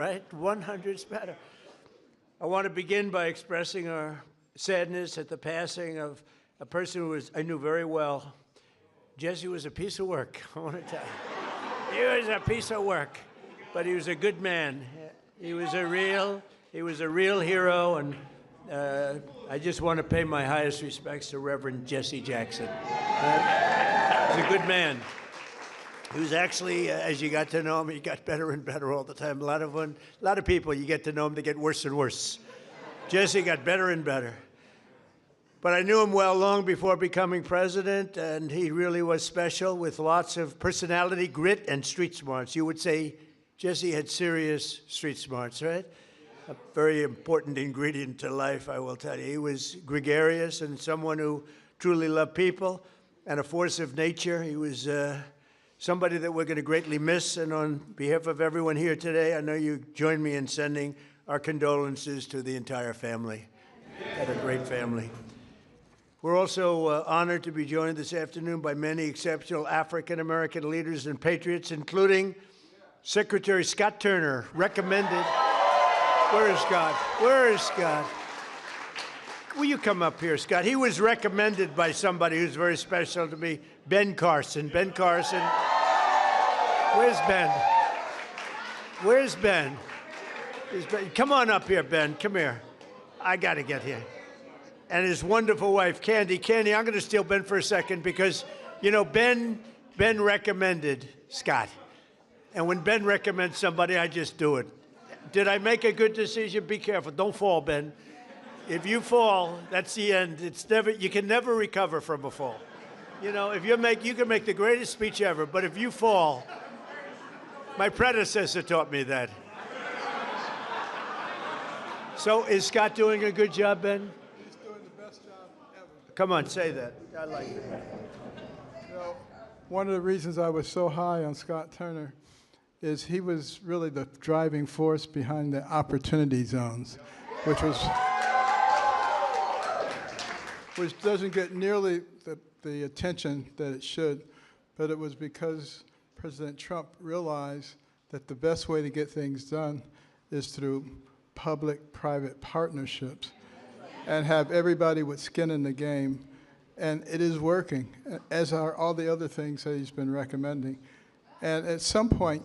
Right? 100's better. I want to begin by expressing our sadness at the passing of a person who I knew very well. Jesse was a piece of work, I want to tell you. He was a piece of work, but he was a good man. He was a real hero, and I just want to pay my highest respects to Reverend Jesse Jackson. He's a good man. He was actually, as you got to know him, he got better and better all the time. A lot of people, you get to know him, they get worse and worse. Jesse got better and better. But I knew him well long before becoming president, and he really was special with lots of personality, grit, and street smarts. You would say Jesse had serious street smarts, right? A very important ingredient to life, I will tell you. He was gregarious and someone who truly loved people and a force of nature. He was somebody that we're going to greatly miss, and on behalf of everyone here today, I know you join me in sending our condolences to the entire family. Had a great family. We're also honored to be joined this afternoon by many exceptional African-American leaders and patriots, including Secretary Scott Turner, recommended. Where is Scott? Where is Scott? Will you come up here, Scott? He was recommended by somebody who's very special to me, Ben Carson. Ben Carson. Where's Ben? Where's Ben? Come on up here, Ben. Come here. I got to get here. And his wonderful wife, Candy. Candy, I'm going to steal Ben for a second because, you know, Ben recommended Scott. And when Ben recommends somebody, I just do it. Did I make a good decision? Be careful. Don't fall, Ben. If you fall, that's the end. You can never recover from a fall. You know, you can make the greatest speech ever, but if you fall, my predecessor taught me that. So is Scott doing a good job, Ben? He's doing the best job ever. Come on, say that. I like it. You know, one of the reasons I was so high on Scott Turner is he was really the driving force behind the opportunity zones, which doesn't get nearly the attention that it should, but it was because President Trump realized that the best way to get things done is through public-private partnerships and have everybody with skin in the game. And it is working, as are all the other things that he's been recommending. And at some point,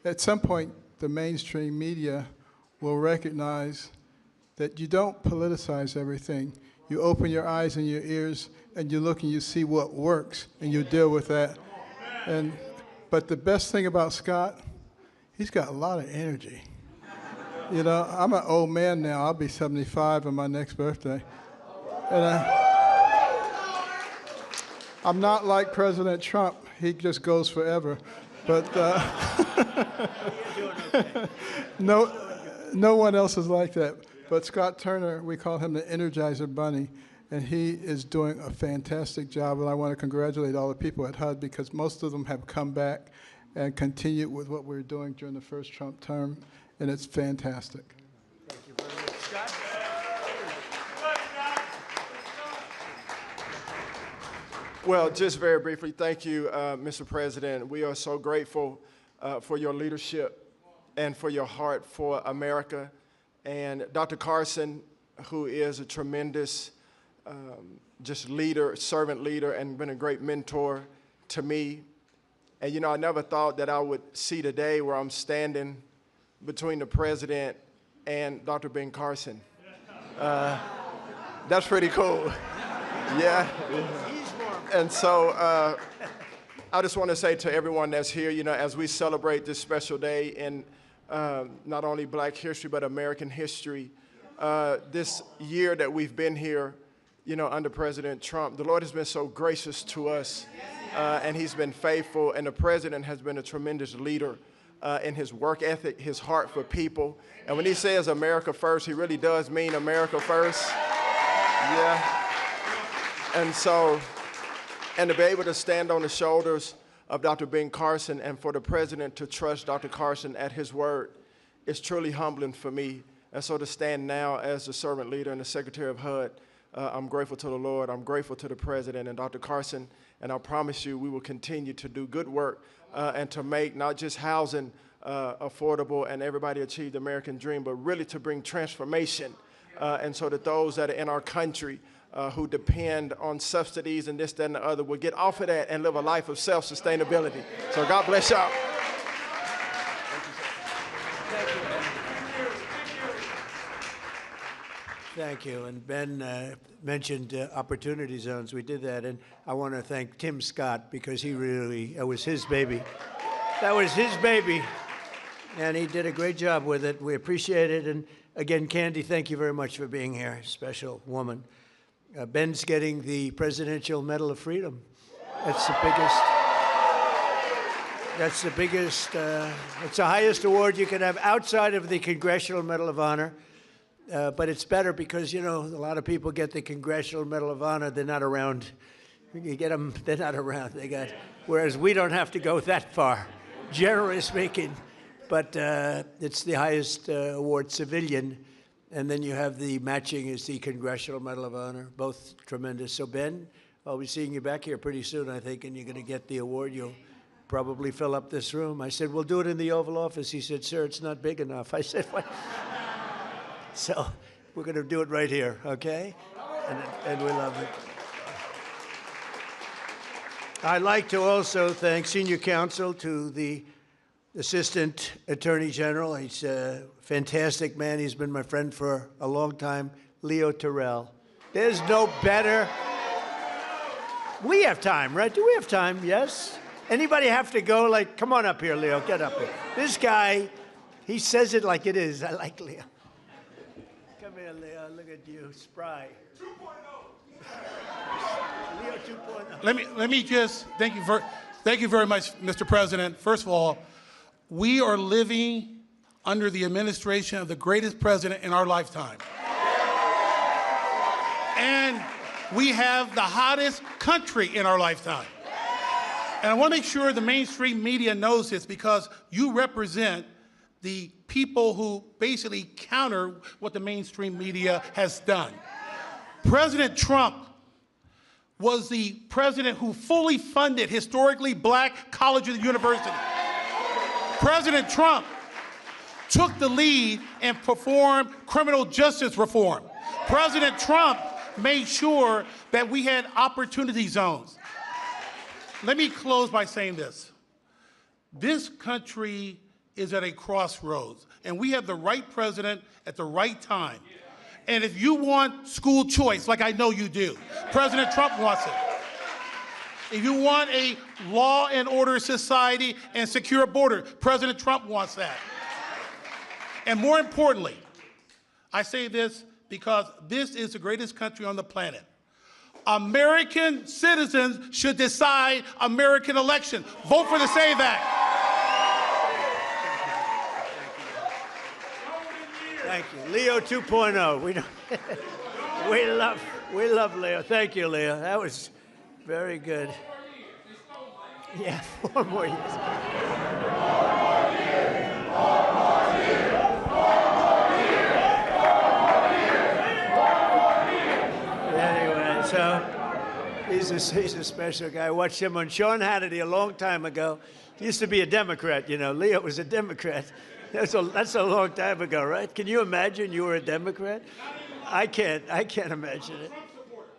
the mainstream media will recognize that you don't politicize everything. You open your eyes and your ears, and you look and you see what works, and you deal with that. But the best thing about Scott, he's got a lot of energy. You know, I'm an old man now. I'll be 75 on my next birthday. And I'm not like President Trump. He just goes forever. But no one else is like that. But Scott Turner, we call him the Energizer Bunny, and he is doing a fantastic job. And I want to congratulate all the people at HUD because most of them have come back and continued with what we were doing during the first Trump term, and it's fantastic. Thank you very much, Scott. Well, just very briefly, thank you, Mr. President. We are so grateful for your leadership and for your heart for America. And Dr. Carson, who is a tremendous just leader, servant leader, and been a great mentor to me. And, you know, I never thought that I would see the day where I'm standing between the president and Dr. Ben Carson. That's pretty cool. Yeah. And so I just want to say to everyone that's here, you know, as we celebrate this special day in not only Black history, but American history, this year that we've been here, you know, under President Trump, the Lord has been so gracious to us, and he's been faithful, and the president has been a tremendous leader in his work ethic, his heart for people. And when he says America first, he really does mean America first. Yeah. And so, and to be able to stand on the shoulders of Dr. Ben Carson and for the president to trust Dr. Carson at his word is truly humbling for me. And so to stand now as the servant leader and the secretary of HUD, I'm grateful to the Lord. I'm grateful to the president and Dr. Carson. And I promise you we will continue to do good work and to make not just housing affordable, and everybody achieve the American dream, but really to bring transformation, and so that those that are in our country who depend on subsidies and this, that, and the other will get off of that and live a life of self-sustainability. So God bless y'all. Thank you. And Ben mentioned opportunity zones. We did that, and I want to thank Tim Scott because he really, that was his baby. That was his baby, and he did a great job with it. We appreciate it. And again, Candy, thank you very much for being here. Special woman. Ben's getting the Presidential Medal of Freedom. That's the biggest. That's the biggest. It's the highest award you can have outside of the Congressional Medal of Honor. But it's better because, you know, a lot of people get the Congressional Medal of Honor. They're not around. You get them, they're not around. Whereas we don't have to go that far, generally speaking. But it's the highest award, civilian. And then you have the matching is the Congressional Medal of Honor, both tremendous. So, Ben, I'll be seeing you back here pretty soon, I think, and you're going to get the award. You'll probably fill up this room. I said, we'll do it in the Oval Office. He said, sir, it's not big enough. I said, what? So we're going to do it right here, okay? And we love it. I'd like to also thank Senior Counsel to the Assistant Attorney General. He's a fantastic man. He's been my friend for a long time, Leo Terrell. There's no better. We have time, right? Do we have time? Yes? Anybody have to go? Like, come on up here, Leo. Get up here. This guy, he says it like it is. I like Leo. Come here, Leo. Look at you, spry. 2.0. Leo 2.0. Let me just thank you very much, Mr. President. First of all, we are living under the administration of the greatest president in our lifetime. And we have the hottest country in our lifetime. And I want to make sure the mainstream media knows this because you represent the people who basically counter what the mainstream media has done. President Trump was the president who fully funded historically black colleges and universities. President Trump took the lead and performed criminal justice reform. President Trump made sure that we had opportunity zones. Let me close by saying this. This country is at a crossroads, and we have the right president at the right time. And if you want school choice, like I know you do, President Trump wants it. If you want a law and order society and secure border, President Trump wants that. And more importantly, I say this because this is the greatest country on the planet. American citizens should decide American election. Vote for the SAVE Act. Thank you. Leo 2.0. We love Leo. Thank you, Leo. That was very good. Yeah, 4 more years. Anyway, so he's a special guy. I watched him on Sean Hannity a long time ago. He used to be a Democrat, you know. Leo was a Democrat. That's a long time ago, right? Can you imagine you were a Democrat? I can't imagine it.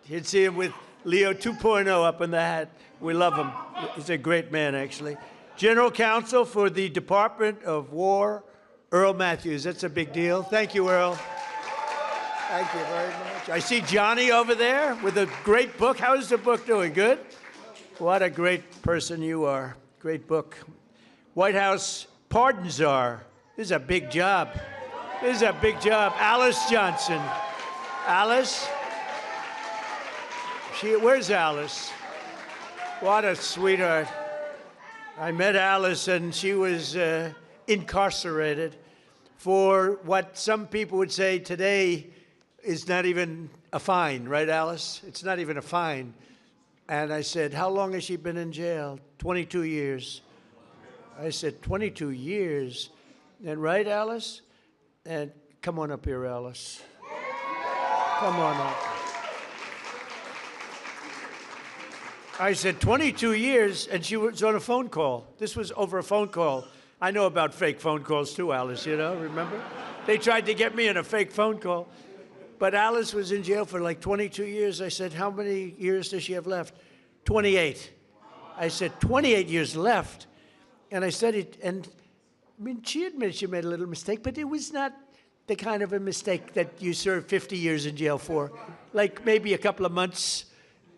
You'd see him with Leo 2.0 up in the hat. We love him. He's a great man, actually. General Counsel for the Department of War, Earl Matthews. That's a big deal. Thank you, Earl. Thank you very much. I see Johnny over there with a great book. How is the book doing? Good? What a great person you are. Great book. White House Pardon Czar. This is a big job. This is a big job. Alice Johnson. Alice? Where's Alice? What a sweetheart. I met Alice and she was incarcerated for what some people would say today is not even a fine, right, Alice? It's not even a fine. And I said, how long has she been in jail? 22 years. I said, 22 years. And right, Alice? And come on up here, Alice. Come on up. I said, 22 years, and she was on a phone call. This was over a phone call I know about fake phone calls too, Alice, you know, remember? They tried to get me in a fake phone call. But Alice was in jail for like 22 years. I said, how many years does she have left? 28. I said, 28 years left. And I said it, and I mean, she admitted she made a little mistake, but it was not the kind of a mistake that you serve 50 years in jail for. Like maybe a couple of months,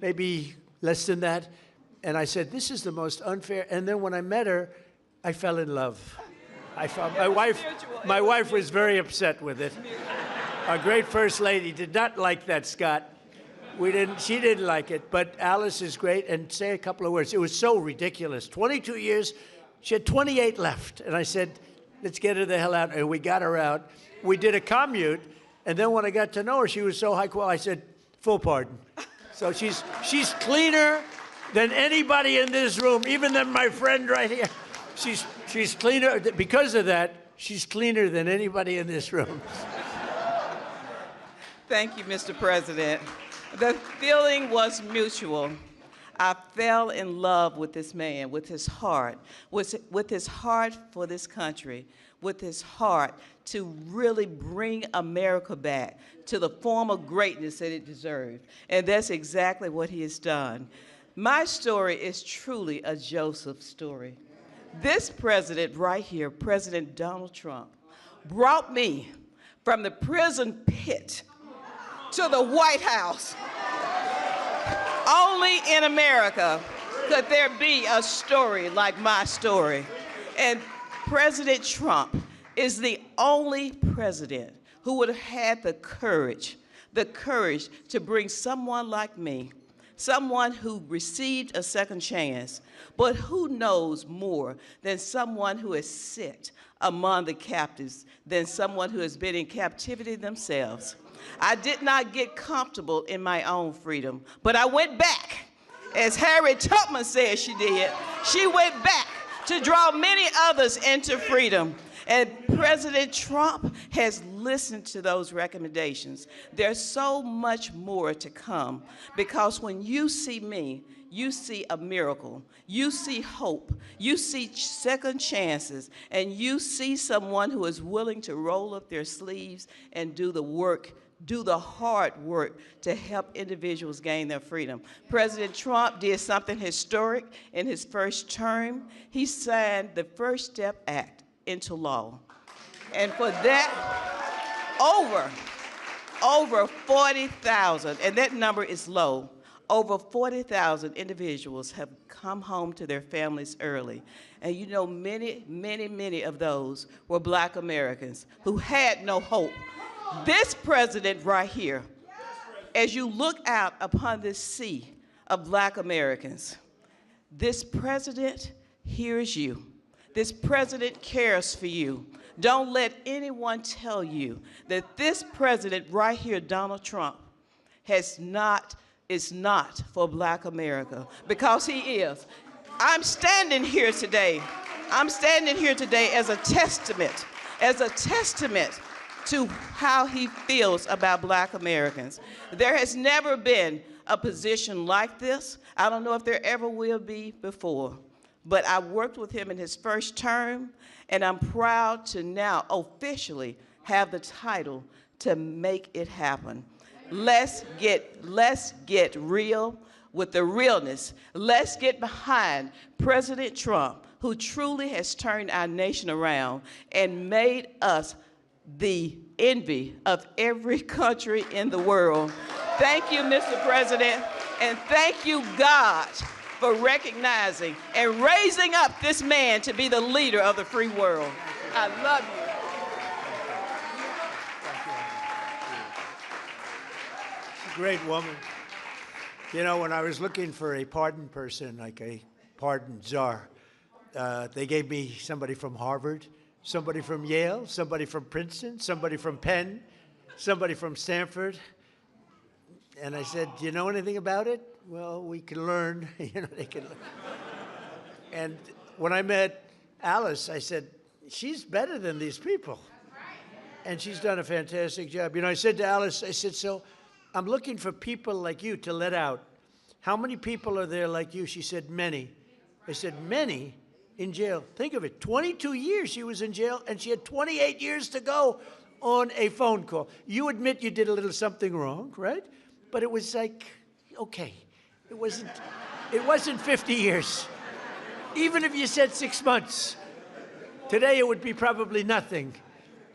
maybe less than that. And I said, this is the most unfair. And then when I met her, I fell in love. I found my wife was very upset with it. Our great First Lady did not like that, Scott. She didn't like it, but Alice is great. And say a couple of words. It was so ridiculous. 22 years, she had 28 left. And I said, let's get her the hell out. And we got her out. We did a commute. And then when I got to know her, she was so high quality, I said, full pardon. So she's cleaner than anybody in this room, even than my friend right here. She's cleaner. Because of that, she's cleaner than anybody in this room. Thank you, Mr. President. The feeling was mutual. I fell in love with this man, with his heart for this country, with his heart to really bring America back to the form of greatness that it deserved. And that's exactly what he has done. My story is truly a Joseph story. This president right here, President Donald Trump, brought me from the prison pit to the White House. Only in America could there be a story like my story. And President Trump is the only president who would have had the courage to bring someone like me, someone who received a second chance, but who knows more than someone who has sit among the captives, than someone who has been in captivity themselves. I did not get comfortable in my own freedom, but I went back. As Harriet Tubman said she did, she went back to draw many others into freedom. And President Trump has listened to those recommendations. There's so much more to come, because when you see me, you see a miracle, you see hope, you see second chances, and you see someone who is willing to roll up their sleeves and do the work, do the hard work to help individuals gain their freedom. President Trump did something historic in his first term. He signed the First Step Act into law. And for that, over 40,000, and that number is low, over 40,000 individuals have come home to their families early. And you know, many, many, many of those were Black Americans who had no hope. This president right here, as you look out upon this sea of Black Americans, this president hears you. This president cares for you. Don't let anyone tell you that this president right here, Donald Trump, is not for Black America, because he is. I'm standing here today as a testament to how he feels about Black Americans. There has never been a position like this. I don't know if there ever will be before. But I worked with him in his first term, and I'm proud to now officially have the title to make it happen. Let's get real with the realness. Let's get behind President Trump, who truly has turned our nation around and made us the envy of every country in the world. Thank you, Mr. President, and thank you, God, for recognizing and raising up this man to be the leader of the free world. I love you. She's a great woman. You know, when I was looking for a pardon person, like a pardon czar, they gave me somebody from Harvard, somebody from Yale, somebody from Princeton, somebody from Penn, somebody from Stanford. And I said, do you know anything about it? Well, we can learn. You know, they can learn. And when I met Alice, I said, she's better than these people. And she's done a fantastic job. You know, I said to Alice, I said, so I'm looking for people like you to let out. How many people are there like you? She said, many. I said, many? in jail. Think of it, 22 years she was in jail, and she had 28 years to go on a phone call. You admit you did a little something wrong, right? But it was like, okay, it wasn't 50 years. Even if you said 6 months, today it would be probably nothing.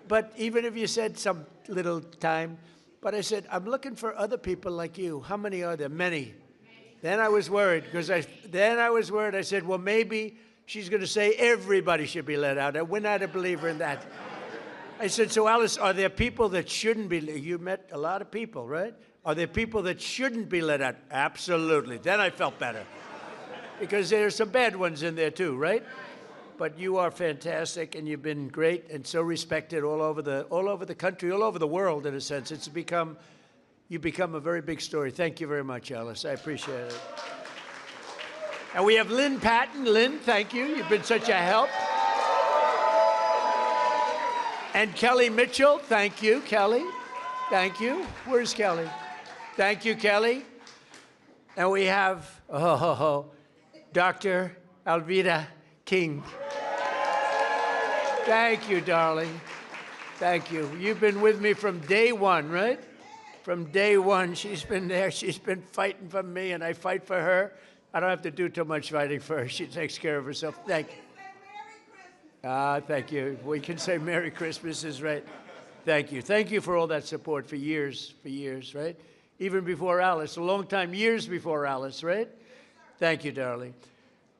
But even if you said some little time, but I said, I'm looking for other people like you. How many are there? Many. Then I was worried, because I said, well, maybe she's going to say everybody should be let out. We're not a believer in that. I said, so Alice, are there people that shouldn't be? You met a lot of people, right? Are there people that shouldn't be let out? Absolutely. Then I felt better, because there are some bad ones in there too, right? But you are fantastic, and you've been great and so respected all over the country, all over the world, in a sense. You've become a very big story. Thank you very much, Alice. I appreciate it. And we have Lynn Patton. Lynn, thank you. You've been such a help. And Kelly Mitchell, thank you, Kelly. Thank you. Where's Kelly? Thank you, Kelly. And we have Dr. Alveda King. Thank you, darling. Thank you. You've been with me from day one, right? From day one, she's been there. She's been fighting for me, and I fight for her. I don't have to do too much fighting for her. She takes care of herself. Thank you. Thank you. We can say Merry Christmas is right. Thank you. Thank you for all that support for years, right? Even before Alice, a long time, years before Alice, right? Thank you, darling.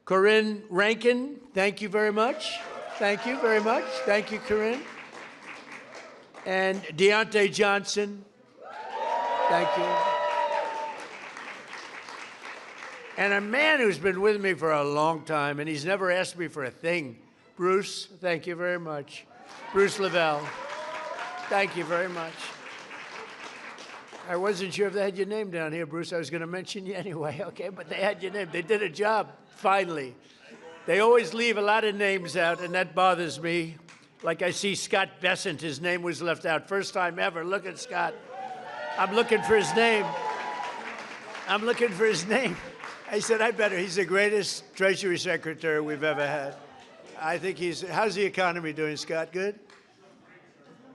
Corinne Rankin, thank you very much. Thank you very much. Thank you, Corinne. And Deontay Johnson, thank you. And a man who's been with me for a long time, and he's never asked me for a thing. Bruce, thank you very much. Bruce Lavelle, thank you very much. I wasn't sure if they had your name down here, Bruce. I was going to mention you anyway, okay? But they had your name. They did a job, finally. They always leave a lot of names out, and that bothers me. Like I see Scott Bessent, his name was left out. First time ever. Look at Scott. I'm looking for his name. I'm looking for his name. I said, I better. He's the greatest Treasury Secretary we've ever had. I think how's the economy doing, Scott? Good?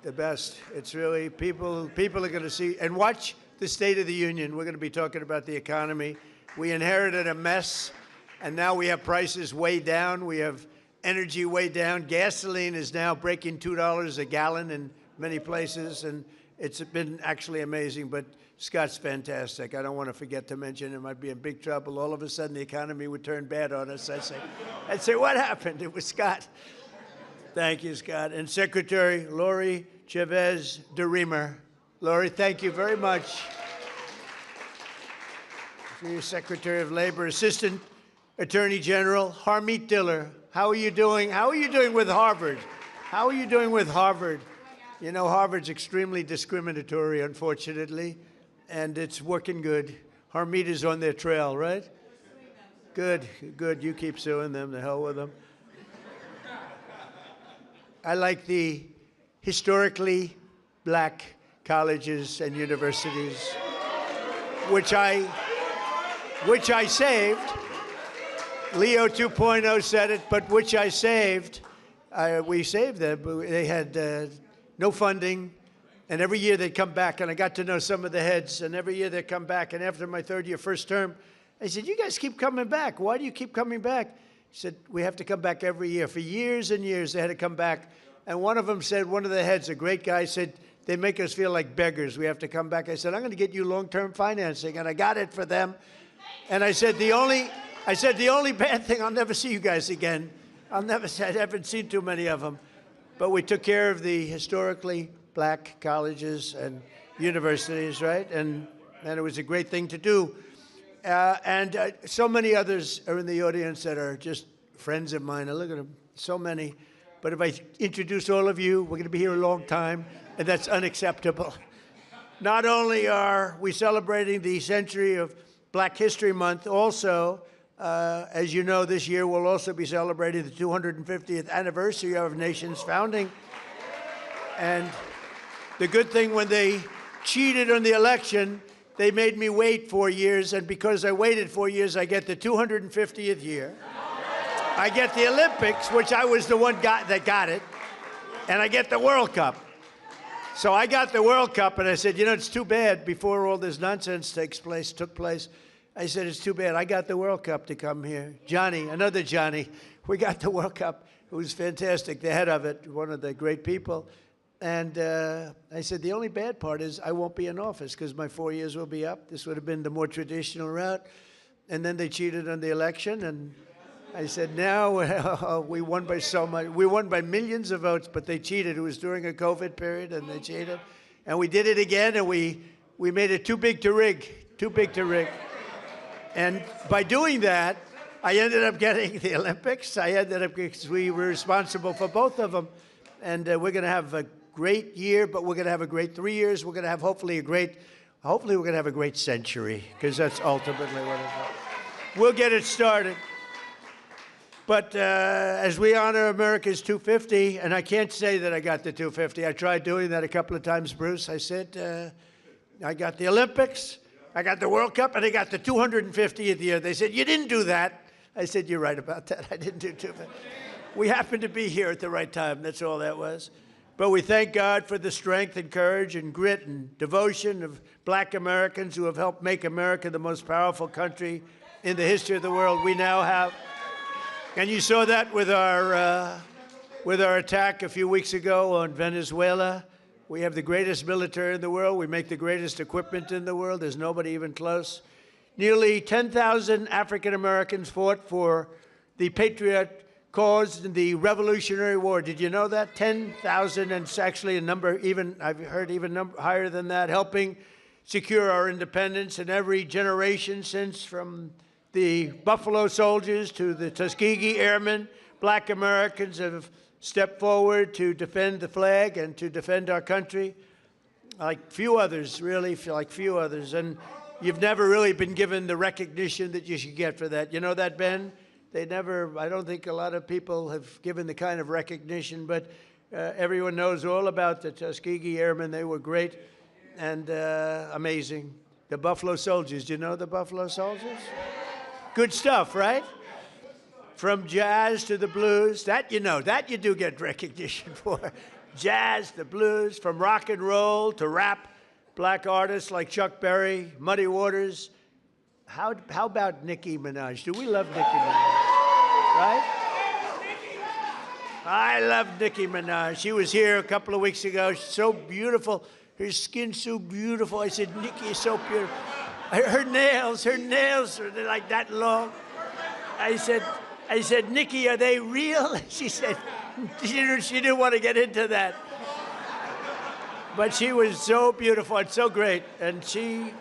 The best. It's really, people are going to see, and watch the State of the Union. We're going to be talking about the economy. We inherited a mess, and now we have prices way down. We have energy way down. Gasoline is now breaking $2 a gallon in many places, and it's been actually amazing. But Scott's fantastic. I don't want to forget to mention him. I'd be in big trouble. All of a sudden, the economy would turn bad on us. I'd say, what happened? It was Scott. Thank you, Scott. And Secretary Lori Chavez de Reamer. Lori, thank you very much. For your Secretary of Labor, Assistant Attorney General Harmeet Diller. How are you doing? How are you doing with Harvard? How are you doing with Harvard? You know, Harvard's extremely discriminatory, unfortunately, and it's working good. Harmeet is on their trail, right? Good, good. You keep suing them. The hell with them. I like the historically black colleges and universities, which I saved. Leo 2.0 said it, but which I saved. We saved them. But they had no funding, and every year they'd come back, and I got to know some of the heads, and every year they'd come back, and after my third year, first term, I said, you guys keep coming back. Why do you keep coming back? He said, we have to come back every year. For years and years, they had to come back. And one of them said, one of the heads, a great guy, said, they make us feel like beggars. We have to come back. I said, I'm going to get you long-term financing. And I got it for them. And I said, the only bad thing, I'll never see you guys again. I haven't seen too many of them. But we took care of the historically black colleges and universities, right? And it was a great thing to do. And so many others are in the audience that are just friends of mine. I look at them, so many. But if I introduce all of you, we're going to be here a long time, and that's unacceptable. Not only are we celebrating the century of Black History Month, also, as you know, this year we'll also be celebrating the 250th anniversary of our nation's founding. And the good thing, when they cheated on the election, they made me wait 4 years, and because I waited 4 years, I get the 250th year. I get the Olympics, which I was the one that got it, and I get the World Cup. So I got the World Cup, and I said, you know, it's too bad before all this nonsense took place. I said, it's too bad. I got the World Cup to come here. Johnny, another Johnny, we got the World Cup. It was fantastic, the head of it, one of the great people. And I said, the only bad part is I won't be in office because my 4 years will be up. This would have been the more traditional route. And then they cheated on the election, and I said, now we won by so much. We won by millions of votes, but they cheated. It was during a COVID period, and they cheated. And we did it again, and we made it too big to rig, too big to rig. And by doing that, I ended up getting the Olympics. I ended up, because we were responsible for both of them. And we're going to have a great year, but we're going to have a great 3 years. We're going to have hopefully we're going to have a great century, because that's ultimately what it's about. We'll get it started. But as we honor America's 250, and I can't say that I got the 250. I tried doing that a couple of times, Bruce. I said, I got the Olympics, I got the World Cup, and I got the 250th year. They said, you didn't do that. I said, you're right about that. I didn't do 250. We happened to be here at the right time. That's all that was. But we thank God for the strength and courage and grit and devotion of black Americans who have helped make America the most powerful country in the history of the world we now have. And you saw that with our attack a few weeks ago on Venezuela. We have the greatest military in the world. We make the greatest equipment in the world. There's nobody even close. Nearly 10,000 African Americans fought for the patriot cause in the Revolutionary War. Did you know that? 10,000, and it's actually a number even, I've heard even higher than that, helping secure our independence in every generation since, from the Buffalo Soldiers to the Tuskegee Airmen. Black Americans have stepped forward to defend the flag and to defend our country like few others, really, like few others. And you've never really been given the recognition that you should get for that. You know that, Ben? They never, I don't think a lot of people have given the kind of recognition, but everyone knows all about the Tuskegee Airmen. They were great and amazing. The Buffalo Soldiers, do you know the Buffalo Soldiers? Good stuff, right? From jazz to the blues, that you know, that you do get recognition for. Jazz, the blues, from rock and roll to rap, black artists like Chuck Berry, Muddy Waters. How about Nicki Minaj? Do we love Nicki Minaj? Right? I love Nicki Minaj. She was here a couple of weeks ago. She's so beautiful. Her skin's so beautiful. I said, Nicki is so beautiful. Her nails are like that long. I said, Nicki, are they real? She said, she didn't want to get into that. But she was so beautiful and so great, and she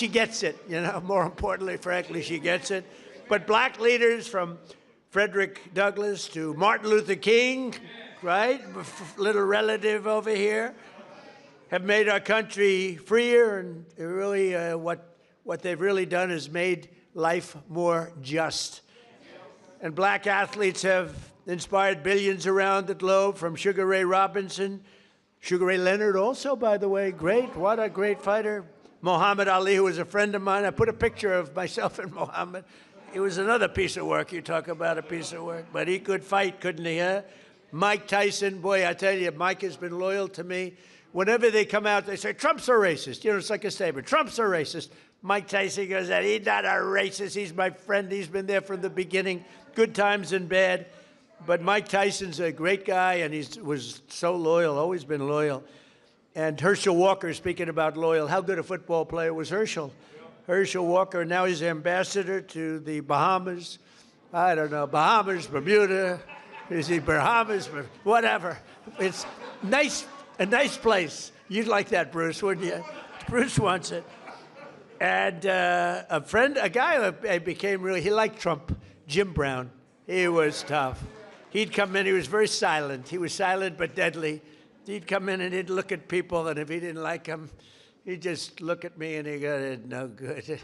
gets it, you know, more importantly, frankly, she gets it. But black leaders from Frederick Douglass to Martin Luther King, right, little relative over here, have made our country freer, and really what they've really done is made life more just. And black athletes have inspired billions around the globe, from Sugar Ray Robinson, Sugar Ray Leonard also, by the way, great, what a great fighter. Muhammad Ali, who was a friend of mine. I put a picture of myself and Muhammad. It was another piece of work. You talk about a piece of work. But he could fight, couldn't he, huh? Mike Tyson, boy, I tell you, Mike has been loyal to me. Whenever they come out, they say, Trump's a racist. You know, it's like a statement. Trump's a racist. Mike Tyson goes, he's not a racist. He's my friend. He's been there from the beginning, good times and bad. But Mike Tyson's a great guy, and he was so loyal, always been loyal. And Herschel Walker, speaking about loyal, how good a football player was Herschel? Herschel Walker, now he's ambassador to the Bahamas. I don't know, Bahamas, Bermuda, is he Bahamas, whatever. It's nice, a nice place. You'd like that, Bruce, wouldn't you? Bruce wants it. And a guy I became really, he liked Trump, Jim Brown. He was tough. He'd come in, he was very silent. He was silent but deadly. He'd come in and he'd look at people, and if he didn't like them, he'd just look at me and he'd go, no good.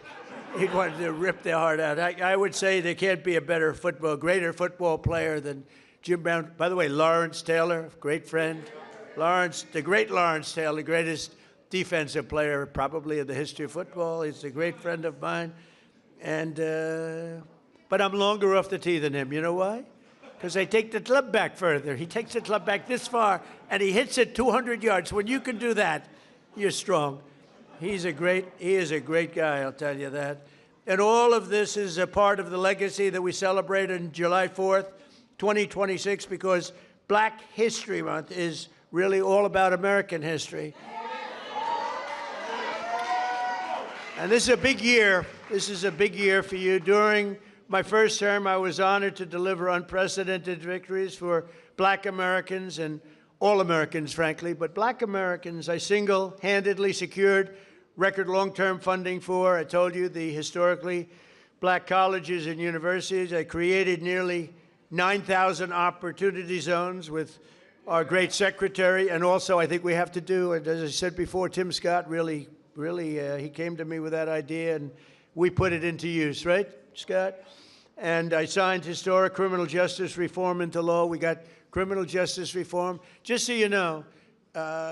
He wanted to rip their heart out. I would say there can't be a greater football player than Jim Brown. By the way, Lawrence Taylor, great friend. The great Lawrence Taylor, the greatest defensive player probably in the history of football. He's a great friend of mine. And but I'm longer off the tee than him. You know why? Because I take the club back further. He takes the club back this far, and he hits it 200 yards. When you can do that, you're strong. He is a great guy, I'll tell you that. And all of this is a part of the legacy that we celebrate on July 4th, 2026, because Black History Month is really all about American history. And this is a big year. This is a big year for you. During my first term, I was honored to deliver unprecedented victories for Black Americans and all Americans, frankly. But Black Americans, I single-handedly secured record long-term funding for. I told you, the historically Black colleges and universities. I created nearly 9,000 opportunity zones with our great secretary. And also, I think we have to do, and as I said before, Tim Scott really, he came to me with that idea, and we put it into use, right, Scott? And I signed historic criminal justice reform into law. We got criminal justice reform. Just so you know,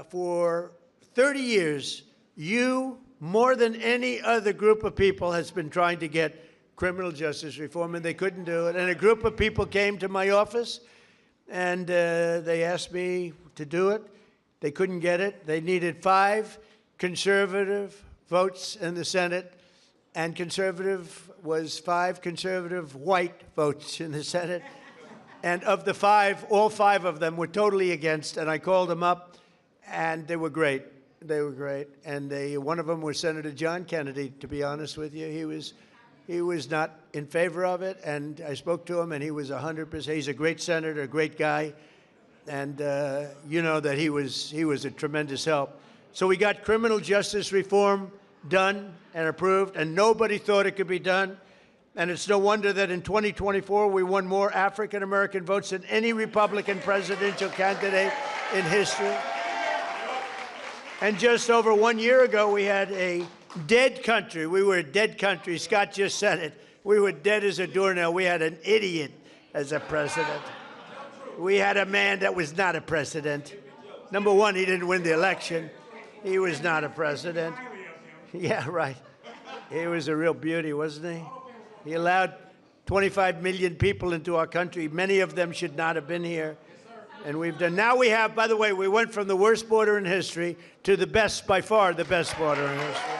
for 30 years, you, more than any other group of people, has been trying to get criminal justice reform, and they couldn't do it. And a group of people came to my office, and they asked me to do it. They couldn't get it. They needed 5 conservative votes in the Senate, and conservative was 5 conservative white votes in the Senate. And of the 5, all 5 of them were totally against, and I called them up, and they were great. They were great. And one of them was Senator John Kennedy, to be honest with you. He was not in favor of it, and I spoke to him, and he was 100%. He's a great senator, a great guy, and you know that he was a tremendous help. So we got criminal justice reform done and approved, and nobody thought it could be done. And it's no wonder that in 2024 we won more African-American votes than any Republican presidential candidate in history. And just over 1 year ago, we had a dead country. We were a dead country. Scott just said it. We were dead as a doornail. We had an idiot as a president. We had a man that was not a president. Number one, he didn't win the election. He was not a president. Yeah, right. He was a real beauty, wasn't he? He allowed 25 million people into our country. Many of them should not have been here. And we've done. Now we have, by the way, we went from the worst border in history to the best, by far, the best border in history.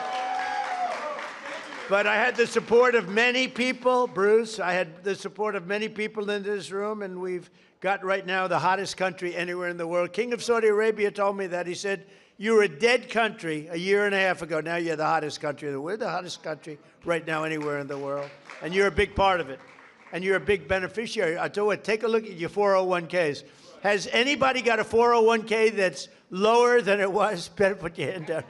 But I had the support of many people, Bruce. I had the support of many people in this room, and we've got right now the hottest country anywhere in the world. King of Saudi Arabia told me that. He said, you were a dead country a year and a half ago. Now you're the hottest country in the world. We're the hottest country right now anywhere in the world. And you're a big part of it. And you're a big beneficiary. I tell you what, take a look at your 401ks. Has anybody got a 401k that's lower than it was? Better put your hand down.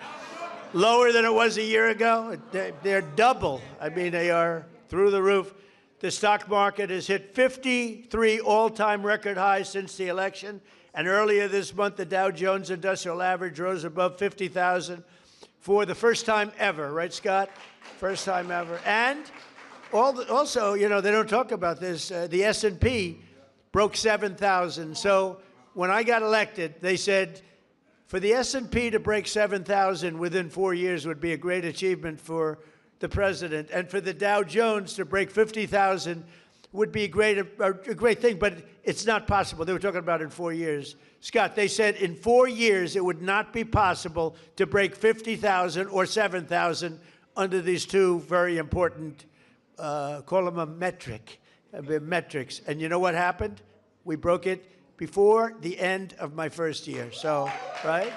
Lower than it was a year ago? They're double. I mean, they are through the roof. The stock market has hit 53 all-time record highs since the election. And earlier this month, the Dow Jones Industrial Average rose above 50,000 for the first time ever. Right, Scott? First time ever. And also, you know, they don't talk about this. The S&P broke 7,000. So when I got elected, they said, for the S&P to break 7,000 within 4 years would be a great achievement for the president. And for the Dow Jones to break 50,000 would be a great thing, but it's not possible. They were talking about in 4 years. Scott, they said in 4 years it would not be possible to break 50,000 or 7,000 under these two very important, call them a metrics. And you know what happened? We broke it before the end of my first year. So, right?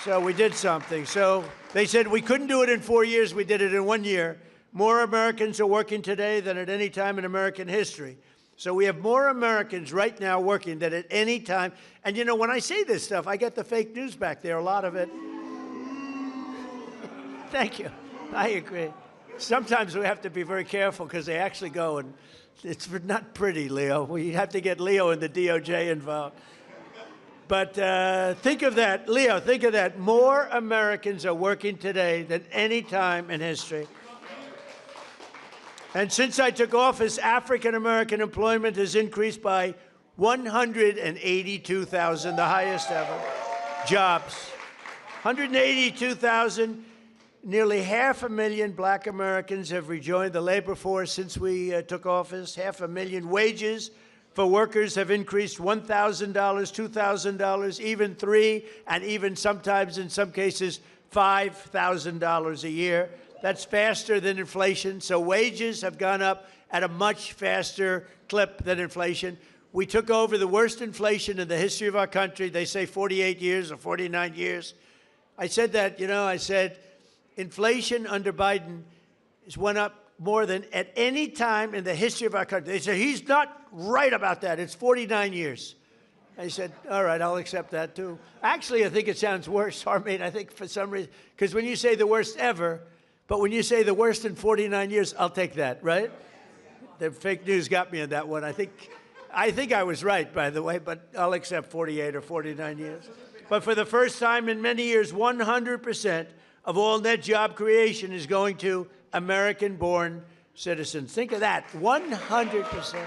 So we did something. So they said we couldn't do it in 4 years. We did it in 1 year. More Americans are working today than at any time in American history. So we have more Americans right now working than at any time. And you know, when I say this stuff, I get the fake news back there, a lot of it. Thank you. I agree. Sometimes we have to be very careful because they actually go, and it's not pretty, Leo. We have to get Leo and the DOJ involved. But think of that, Leo, think of that. More Americans are working today than any time in history. And since I took office, African-American employment has increased by 182,000, the highest ever. Jobs. 182,000. Nearly 500,000 black Americans have rejoined the labor force since we took office. 500,000 wages for workers have increased $1,000, $2,000, even $3,000, and even sometimes, in some cases, $5,000 a year. That's faster than inflation. So wages have gone up at a much faster clip than inflation. We took over the worst inflation in the history of our country. They say 48 years or 49 years. I said that, I said inflation under Biden has went up more than at any time in the history of our country. They said, he's not right about that. It's 49 years. I said, all right, I'll accept that too. Actually, I think it sounds worse, Harmaine. I think for some reason, because when you say the worst ever, but when you say the worst in 49 years, I'll take that, right? The fake news got me on that one. I think I was right, by the way, but I'll accept 48 or 49 years. But for the first time in many years, 100% of all net job creation is going to American-born citizens. Think of that, 100%.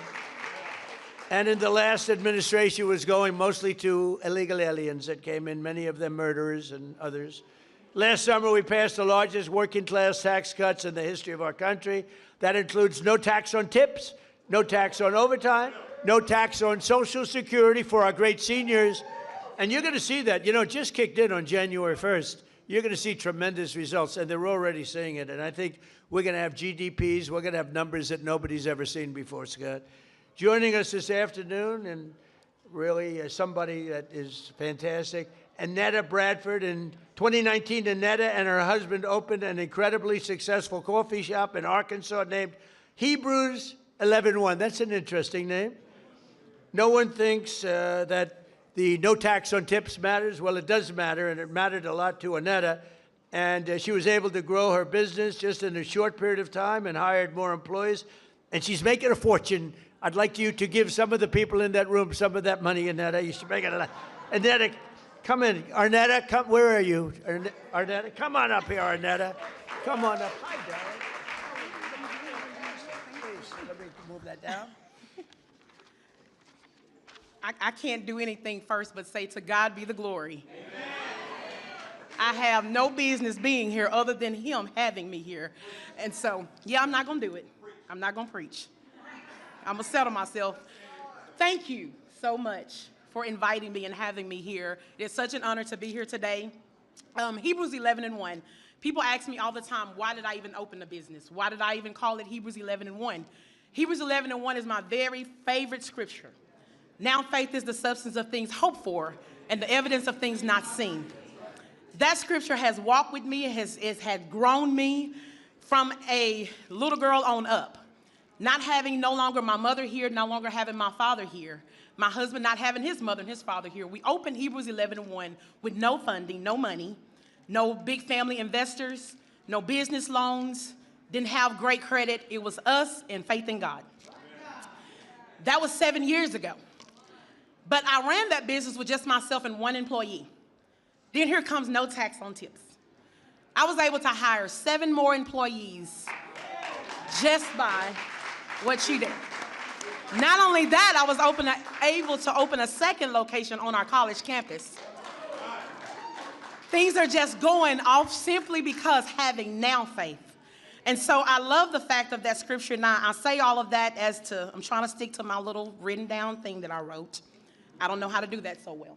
And in the last administration, it was going mostly to illegal aliens that came in, many of them murderers and others. Last summer, we passed the largest working-class tax cuts in the history of our country. That includes no tax on tips, no tax on overtime, no tax on Social Security for our great seniors. And you're going to see that. It just kicked in on January 1st. You're going to see tremendous results, and they're already seeing it. And I think we're going to have GDPs. We're going to have numbers that nobody's ever seen before, Scott. Joining us this afternoon, and really somebody that is fantastic, Annetta Bradford. In 2019, Annetta and her husband opened an incredibly successful coffee shop in Arkansas named Hebrews 11:1. That's an interesting name. No one thinks that the no tax on tips matters. Well, it does matter, and it mattered a lot to Annetta. And she was able to grow her business just in a short period of time and hired more employees. And she's making a fortune. I'd like you to give some of the people in that room some of that money, Annetta. You should make it a lot. Annetta, come in. Arnetta, come. Where are you? Arnetta, come on up here, Arnetta. Come on up. Hi, darling. Please, let me move that down. I can't do anything first but say to God be the glory. Amen. I have no business being here other than him having me here. And so, I'm not going to do it. I'm not going to preach. I'm going to settle myself. Thank you so much for inviting me and having me here. It's such an honor to be here today. Hebrews 11:1. People ask me all the time, why did I even open a business? Why did I even call it Hebrews 11:1? Hebrews 11:1 is my very favorite scripture. Now faith is the substance of things hoped for and the evidence of things not seen. That scripture has walked with me, it has grown me from a little girl on up. Not having no longer my mother here, no longer having my father here, my husband not having his mother and his father here. We opened Hebrews 11:1 with no funding, no money, no big family investors, no business loans, didn't have great credit. It was us and faith in God. That was 7 years ago. But I ran that business with just myself and one employee. Then here comes no tax on tips. I was able to hire 7 more employees just by what she did. Not only that, I was able to open a second location on our college campus. Things are just going off simply because having now faith. And so I love the fact of that scripture. Now, I say all of that I'm trying to stick to my little written down thing that I wrote. I don't know how to do that so well.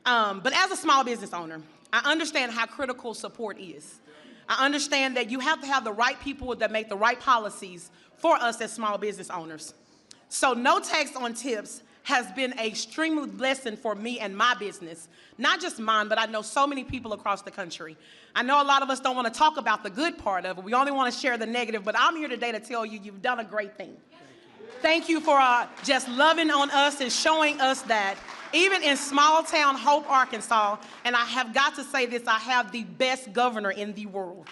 But as a small business owner, I understand how critical support is. I understand that you have to have the right people that make the right policies for us as small business owners. So no tax on tips has been an extreme blessing for me and my business. Not just mine, but I know so many people across the country. I know a lot of us don't want to talk about the good part of it. We only want to share the negative, but I'm here today to tell you you've done a great thing. Thank you for just loving on us and showing us that even in small town Hope, Arkansas, and I have got to say this, I have the best governor in the world.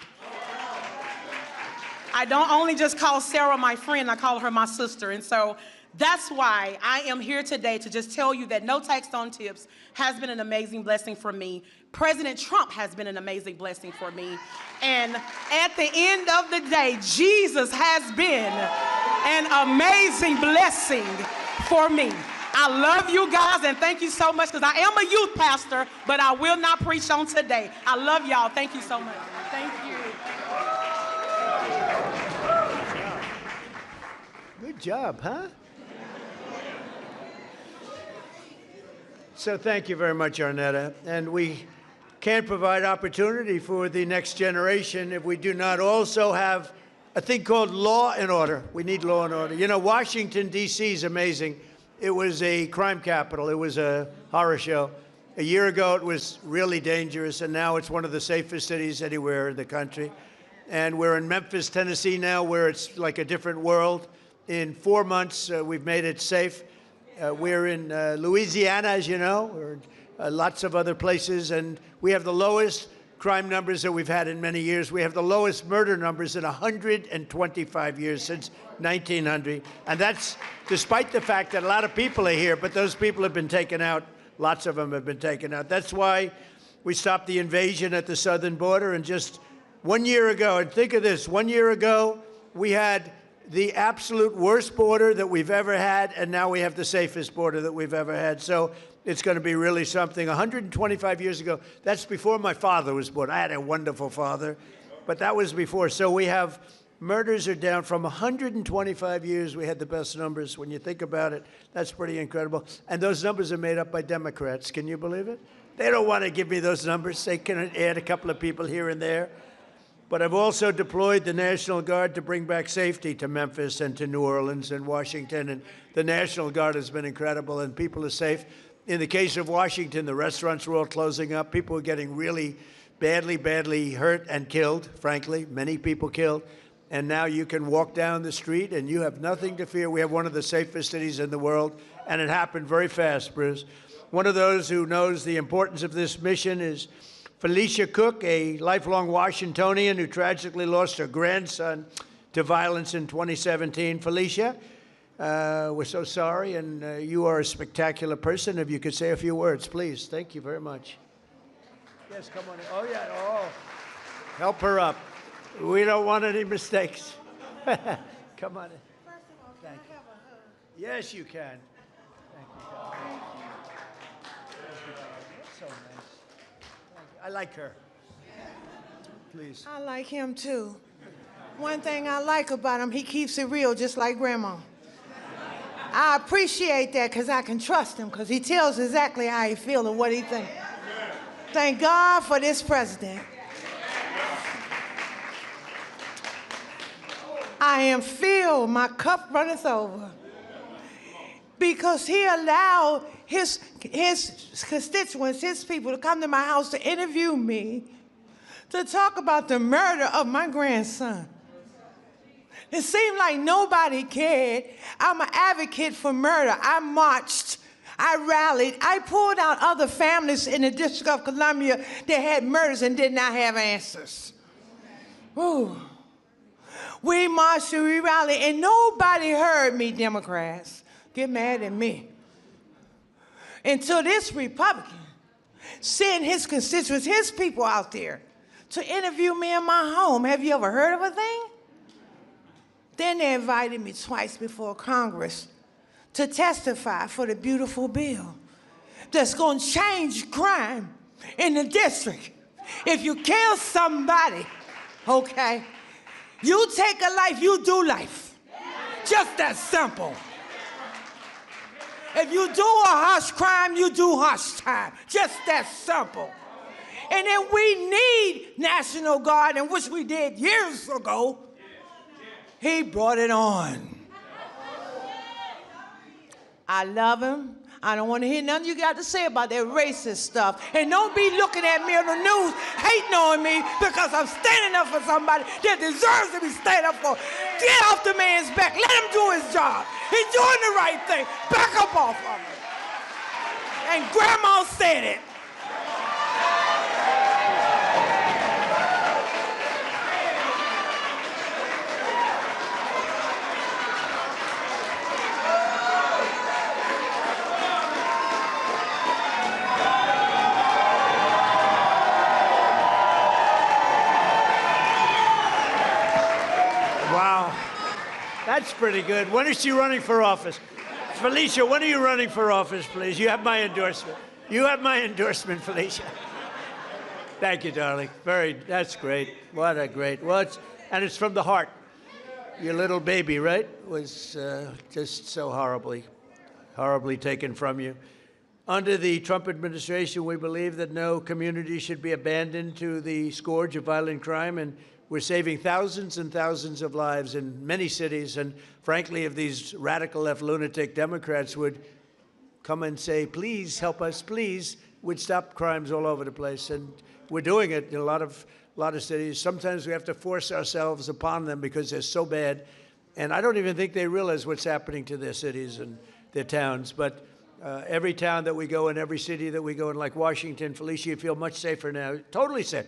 I don't only just call Sarah my friend, I call her my sister. And so that's why I am here today to just tell you that no tax on tips has been an amazing blessing for me. President Trump has been an amazing blessing for me. And at the end of the day, Jesus has been an amazing blessing for me. I love you guys, and thank you so much, because I am a youth pastor, but I will not preach on today. I love y'all. Thank you so much. Thank you. Good job, huh? So thank you very much, Arnetta. And we can't provide opportunity for the next generation if we do not also have a thing called law and order. We need law and order. You know, Washington, D.C. is amazing. It was a crime capital. It was a horror show. A year ago, it was really dangerous, and now it's one of the safest cities anywhere in the country. And we're in Memphis, Tennessee now, where it's like a different world. In 4 months, we've made it safe. We're in Louisiana, as you know. We're in lots of other places, and we have the lowest crime numbers that we've had in many years. We have the lowest murder numbers in 125 years, since 1900. And that's despite the fact that a lot of people are here, but those people have been taken out. Lots of them have been taken out. That's why we stopped the invasion at the southern border. And just 1 year ago, and think of this, 1 year ago, we had the absolute worst border that we've ever had, and now we have the safest border that we've ever had. So it's going to be really something. 125 years ago, that's before my father was born. I had a wonderful father, but that was before. So we have, murders are down from 125 years. We had the best numbers. When you think about it, that's pretty incredible. And those numbers are made up by Democrats. Can you believe it? They don't want to give me those numbers. They can add a couple of people here and there. But I've also deployed the National Guard to bring back safety to Memphis and to New Orleans and Washington. And the National Guard has been incredible, and people are safe. In the case of Washington, the restaurants were all closing up. People were getting really badly hurt and killed, frankly, many people killed. And now you can walk down the street and you have nothing to fear. We have one of the safest cities in the world, and it happened very fast, Bruce. One of those who knows the importance of this mission is Felicia Cook, a lifelong Washingtonian who tragically lost her grandson to violence in 2017. Felicia, we're so sorry, and you are a spectacular person. If you could say a few words, please. Thank you very much. Yes, come on in. Oh, yeah. Oh, help her up. We don't want any mistakes. Come on in. First of all, can I have a hug? Yes, you can. Thank you, darling. That's so nice. I like her. Please. I like him too. One thing I like about him, he keeps it real, just like Grandma. I appreciate that because I can trust him because he tells exactly how he feels and what he thinks. Thank God for this president. I am filled, my cup runneth over. Because he allowed his constituents, his people, to come to my house to interview me, to talk about the murder of my grandson. It seemed like nobody cared. I'm an advocate for murder. I marched, I rallied, I pulled out other families in the District of Columbia that had murders and did not have answers. Ooh. We marched and we rallied, and nobody heard me, Democrats. Get mad at me. Until this Republican sent his constituents, his people out there to interview me in my home. Have you ever heard of a thing? Then they invited me twice before Congress to testify for the beautiful bill that's going to change crime in the district. If you kill somebody, okay, you take a life, you do life. Just that simple. If you do a harsh crime, you do harsh time. Just that simple. And then we need National Guard, and which we did years ago. He brought it on. I love him. I don't want to hear nothing you got to say about that racist stuff. And don't be looking at me on the news, hating on me because I'm standing up for somebody that deserves to be standing up for. Get off the man's back. Let him do his job. He's doing the right thing. Back up off of him. And Grandma said it. That's pretty good. When is she running for office? Felicia, when are you running for office, please? You have my endorsement. You have my endorsement, Felicia. Thank you, darling. That's great. What a great, and it's from the heart. your little baby, right, was just so horribly taken from you. Under the Trump administration, we believe that no community should be abandoned to the scourge of violent crime, and we're saving thousands and thousands of lives in many cities. And frankly, if these radical left lunatic Democrats would come and say, please help us, please, we'd stop crimes all over the place. And we're doing it in a lot of cities. Sometimes we have to force ourselves upon them because they're so bad. And I don't even think they realize what's happening to their cities and their towns. But every town that we go in, every city that we go in, like Washington, Felicia, you feel much safer now, totally safe.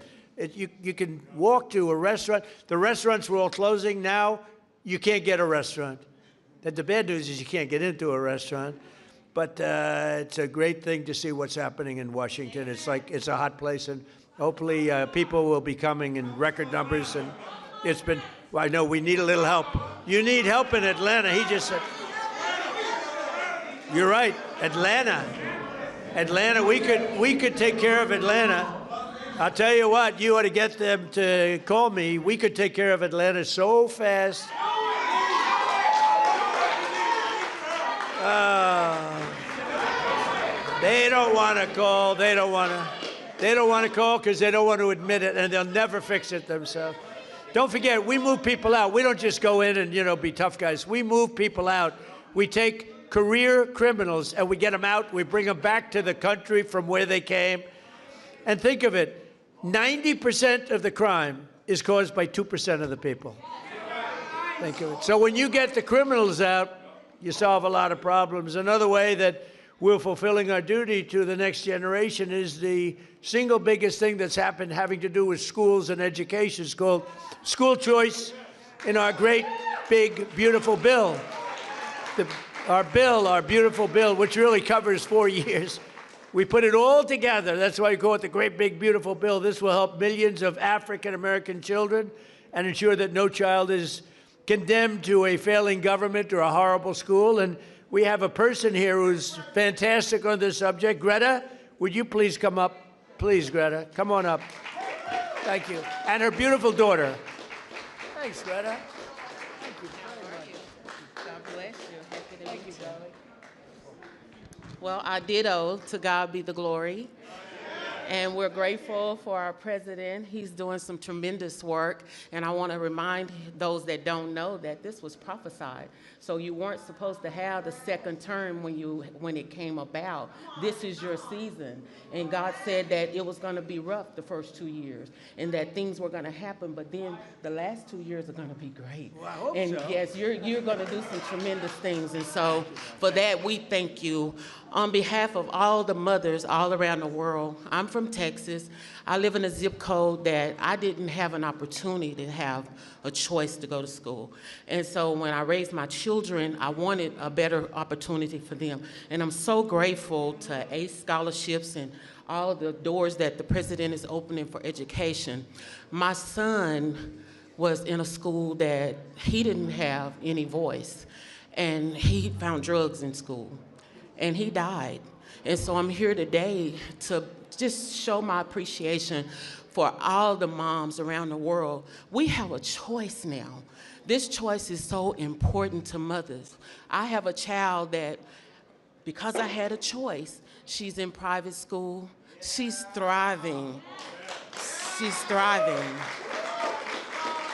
You can walk to a restaurant. The restaurants were all closing. Now you can't get a restaurant. The bad news is you can't get into a restaurant. But it's a great thing to see what's happening in Washington. It's like it's a hot place, and hopefully people will be coming in record numbers. And it's been, well, I know we need a little help. You need help in Atlanta. He just said, you're right, Atlanta, we could take care of Atlanta. I'll tell you what, you ought to get them to call me. We could take care of Atlanta so fast. They don't want to call. They don't want to call because they don't want to admit it, and they'll never fix it themselves. Don't forget, we move people out. We don't just go in and, be tough guys. We move people out. We take career criminals and we get them out. We bring them back to the country from where they came. And think of it. 90% of the crime is caused by 2% of the people. Think of it. So when you get the criminals out, you solve a lot of problems. Another way that we're fulfilling our duty to the next generation is the single biggest thing that's happened having to do with schools and education. It's called school choice in our great, big, beautiful bill. Our beautiful bill, which really covers 4 years. We put it all together. That's why we call it the great, big, beautiful bill. This will help millions of African-American children and ensure that no child is condemned to a failing government or a horrible school. And we have a person here who's fantastic on this subject. Greta, would you please come up? Please, Greta, come on up. Thank you. And her beautiful daughter. Thanks, Greta. Thank you very much. God bless you. Happy to meet you. Well, I ditto, to God be the glory. And we're grateful for our president. He's doing some tremendous work. And I want to remind those that don't know that this was prophesied. So you weren't supposed to have the second term when it came about. This is your season. And God said that it was going to be rough the first 2 years and that things were going to happen. But then the last 2 years are going to be great. Well, I hope and so. yes, you're going to do some tremendous things. And so for that, we thank you. On behalf of all the mothers all around the world, I'm from Texas. I live in a zip code that I didn't have an opportunity to have a choice to go to school. And so when I raised my children, I wanted a better opportunity for them. And I'm so grateful to ACE scholarships and all of the doors that the president is opening for education. My son was in a school that he didn't have any voice, and he found drugs in school. And he died. And so I'm here today to just show my appreciation for all the moms around the world. We have a choice now. This choice is so important to mothers. I have a child that, because I had a choice, she's in private school. She's thriving. She's thriving.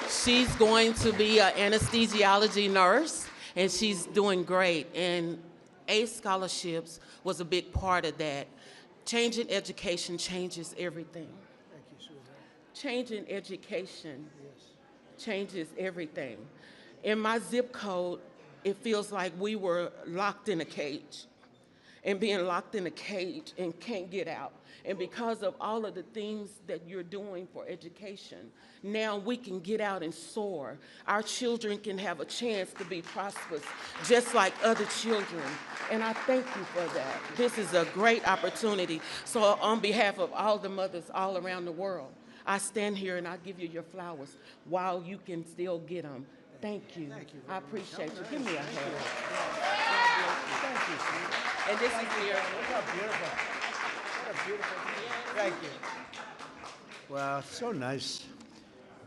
She's going to be an anesthesiology nurse, and she's doing great. And ACE scholarships was a big part of that. Changing education changes everything. Thank you, sweetheart. Changing education changes everything. In my zip code, it feels like we were locked in a cage, and being locked in a cage and can't get out. And because of all of the things that you're doing for education, now we can get out and soar. Our children can have a chance to be prosperous, just like other children. And I thank you for that. This is a great opportunity. So on behalf of all the mothers all around the world, I stand here and I give you your flowers while you can still get them. Thank you. Thank you. I appreciate you. Give me a hand. Thank you, sweetheart. And this is your... Look how beautiful. What a beautiful thing. Thank you. Wow, so nice.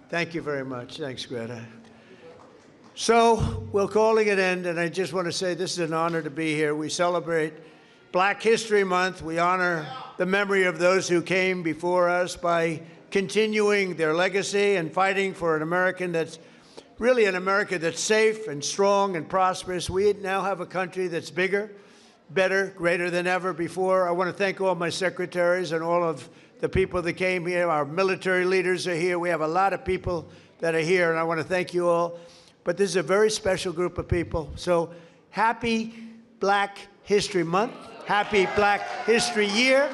Thank you very much. Thanks, Greta. So we're calling it end, and I just want to say this is an honor to be here. We celebrate Black History Month. We honor the memory of those who came before us by continuing their legacy and fighting for an American that's really an America that's safe and strong and prosperous. We now have a country that's bigger, better, greater than ever before. I want to thank all my secretaries and all of the people that came here. Our military leaders are here. We have a lot of people that are here, and I want to thank you all. But this is a very special group of people. So happy Black History Month, happy Black History Year,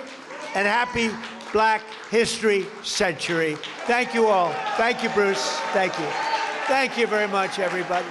and happy Black History Century. Thank you all. Thank you, Bruce. Thank you. Thank you very much, everybody.